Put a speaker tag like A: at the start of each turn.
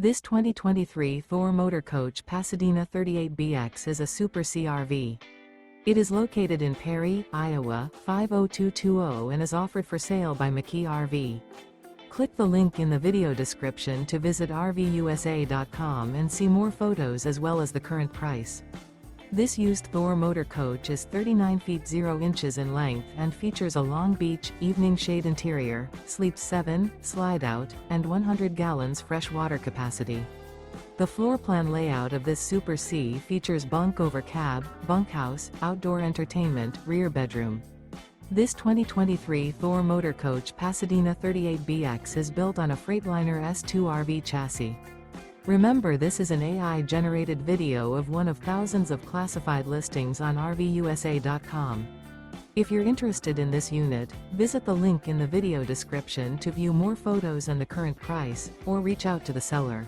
A: This 2023 Thor Motor Coach Pasadena 38BX is a Super CRV. It is located in Perry, Iowa, 50220 and is offered for sale by McKee RV. Click the link in the video description to visit RVUSA.com and see more photos as well as the current price. This used Thor Motor Coach is 39 feet 0 inches in length and features a long beach, evening shade interior, sleeps 7, slide-out, and 100 gallons fresh water capacity. The floor plan layout of this Super C features Bunk Over Cab, Bunkhouse, outdoor entertainment, rear bedroom. This 2023 Thor Motor Coach Pasadena 38BX is built on a Freightliner S2RV chassis. Remember, this is an AI-generated video of one of thousands of classified listings on RVUSA.com. If you're interested in this unit, visit the link in the video description to view more photos and the current price, or reach out to the seller.